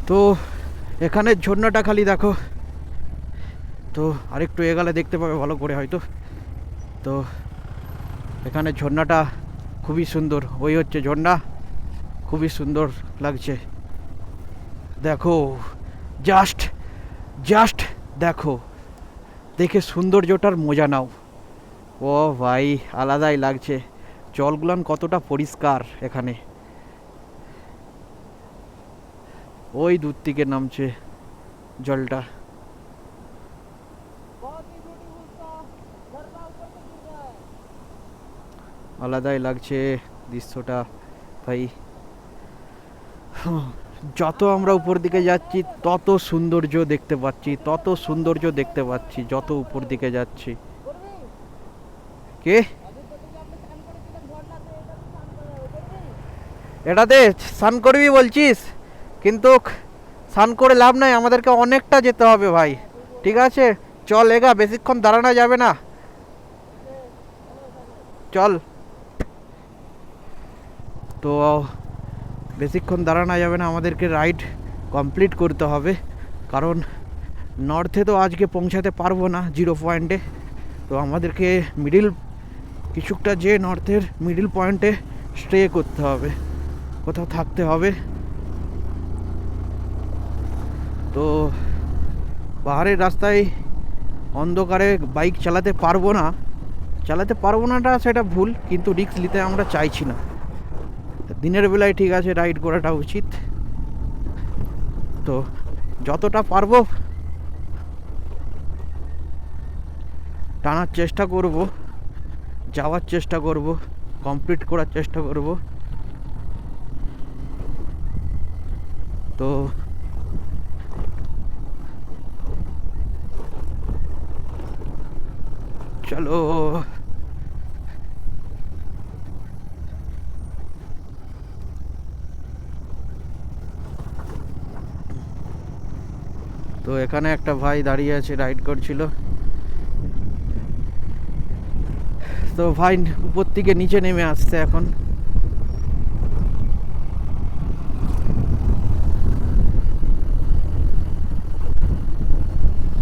তো এখানের ঝর্ণাটা খালি দেখো, তো আরেকটু এগালে দেখতে পাবে ভালো করে হয়তো। তো এখানে ঝর্ণাটা খুবই সুন্দর, ওই হচ্ছে ঝর্ণা, খুবই সুন্দর লাগছে। দেখো, জাস্ট জাস্ট দেখো, দেখে সৌন্দর্যটার মজা নাও। ও ভাই, আলাদাই লাগছে। জলগুলান কতটা পরিষ্কার এখানে, ওই দূর থেকে নামছে জলটা। আলাদাই লাগছে দৃশ্যটা ভাই। যত আমরা উপর দিকে যাচ্ছি তত সৌন্দর্য দেখতে পাচ্ছি, তত সৌন্দর্য দেখতে পাচ্ছি যত উপর দিকে যাচ্ছি। কে এটাতে স্নান করবি বলছিস? কিন্তু স্নান করে লাভ নাই, আমাদেরকে অনেকটা যেতে হবে ভাই। ঠিক আছে, চল এগা, বেশিক্ষণ দাঁড়ানো যাবে না, চল। তো বেশিক্ষণ দাঁড়ানো যাবে না, আমাদেরকে রাইড কমপ্লিট করতে হবে, কারণ নর্থে তো আজকে পৌঁছাতে পারবো না জিরো পয়েন্টে। তো আমাদেরকে মিডিল কিছুটা যে নর্থের মিডিল পয়েন্টে স্টে করতে হবে, কোথাও থাকতে হবে। তো পাহাড়ের রাস্তায় অন্ধকারে বাইক চালাতে পারবো না, নাটা সেটা ভুল, কিন্তু রিস্ক নিতে আমরা চাইছি না। দিনের বেলায় ঠিক আছে রাইড করাটা উচিত। তো যতটা পারবো টানার চেষ্টা করব, যাওয়ার চেষ্টা করব, কমপ্লিট করার চেষ্টা করব। তো চলো। তো এখানে একটা ভাই দাঁড়িয়ে আছে, রাইড করছিল। তো ভাই উপর থেকে নিচে নেমে আসছে এখন।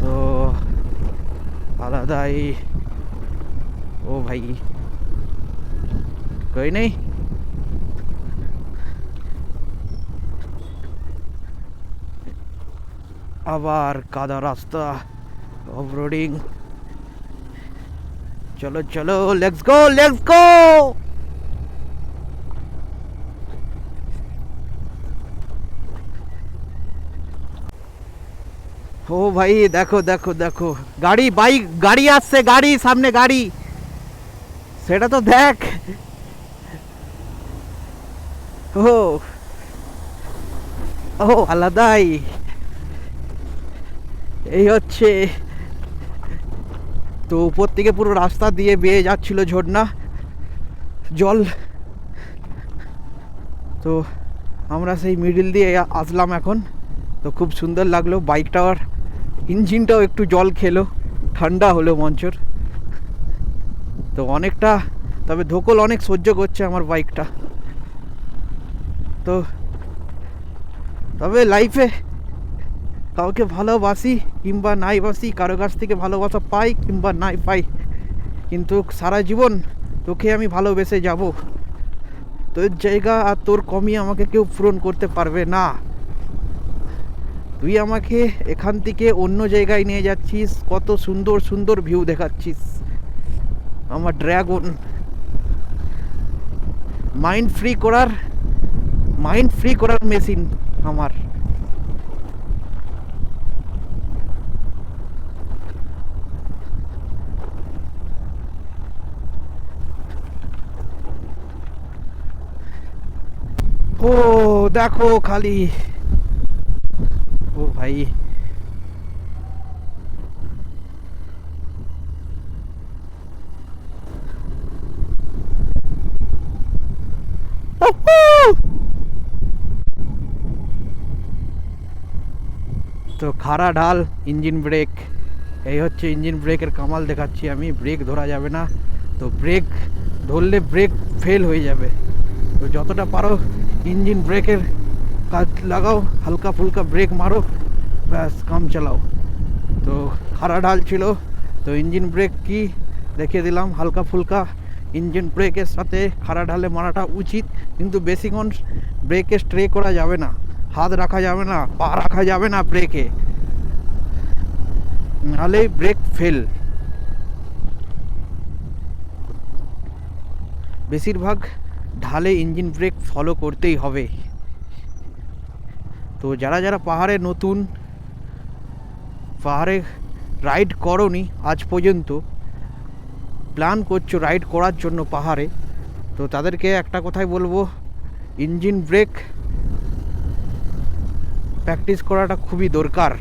তো আলাদাই। ও ভাই, কই নেই। আবার কাদা রাস্তা, অফরোডিং। চলো চলো, লেটস গো লেটস গো। ও ভাই দেখো দেখো দেখো, গাড়ি, বাইক, গাড়ি আসছে, গাড়ি সামনে, গাড়ি, সেটা তো দেখ। ও ও আলাদাই, এই হচ্ছে। তো উপর থেকে পুরো রাস্তা দিয়ে বেয়ে যাচ্ছিল ঝর্ণা জল। তো আমরা সেই মিডিল দিয়ে আসলাম এখন। তো খুব সুন্দর লাগলো, বাইকটার ইঞ্জিনটাও একটু জল খেলো, ঠান্ডা হলো মঞ্চর। তো অনেকটা, তবে ধকল অনেক সহ্য করছে আমার বাইকটা। তো তবে লাইফে কাউকে ভালোবাসি কিংবা নাই বাসি, কারো কাছ থেকে ভালোবাসা পাই কিংবা নাই পাই, কিন্তু সারা জীবন তোকে আমি ভালোবেসে যাব। তোর জায়গা আর তোর কমি আমাকে কেউ পূরণ করতে পারবে না। তুই আমাকে এখান থেকে অন্য জায়গায় নিয়ে যাচ্ছিস, কত সুন্দর সুন্দর ভিউ দেখাচ্ছিস। আমার ড্রাগন, মাইন্ড ফ্রি করার মেশিন আমার। ও দেখো খালি, ও ভাই, তো খাড়া ঢাল, ইঞ্জিন ব্রেক, এই হচ্ছে ইঞ্জিন ব্রেকের কামাল দেখাচ্ছি আমি। ব্রেক ধরা যাবে না, তো ব্রেক ধরলে ব্রেক ফেল হয়ে যাবে। তো যতটা পারো ইঞ্জিন ব্রেকের কাজ লাগাও, হালকা ফুলকা ব্রেক মারো, ব্যাস কাম চালাও। তো খাড়া ঢাল ছিল, তো ইঞ্জিন ব্রেক কি দেখিয়ে দিলাম। হালকা ফুলকা ইঞ্জিন ব্রেকের সাথে খাড়া ঢালে মারাটা উচিত, কিন্তু বেশিক্ষণ ব্রেকে স্ট্রে করা যাবে না, হাত রাখা যাবে না, পা রাখা যাবে না ব্রেকে, নাহলে ব্রেক ফেল। বেশিরভাগ ঢালে ইঞ্জিন ব্রেক ফলো করতেই হবে। তো যারা যারা পাহাড়ে নতুন, পাহাড়ে রাইড করোনি আজ পর্যন্ত, প্ল্যান করছো রাইড করার জন্য পাহাড়ে, তো তাদেরকে একটা কথাই বলবো, ইঞ্জিন ব্রেক প্র্যাকটিস করাটা খুবই দরকার।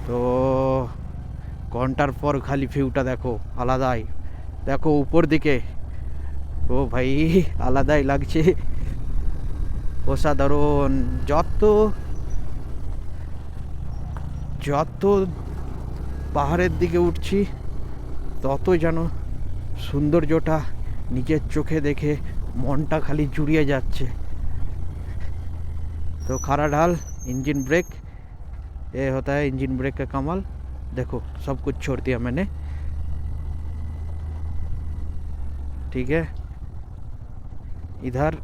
তো ঘন্টার পর খালি ভিউটা দেখো, আলাদাই। দেখো উপর দিকে, ও ভাই আলাদাই লাগছে, অসাধারণ। যত যত পাহাড়ের দিকে উঠছি তত যেন সৌন্দর্যটা নিজের চোখে দেখে মনটা খালি জুড়িয়ে যাচ্ছে। तो खारा ढाल, इंजन ब्रेक, ये होता है इंजन ब्रेक का कमाल। देखो सब कुछ छोड़ दिया मैंने, ठीक है। इधर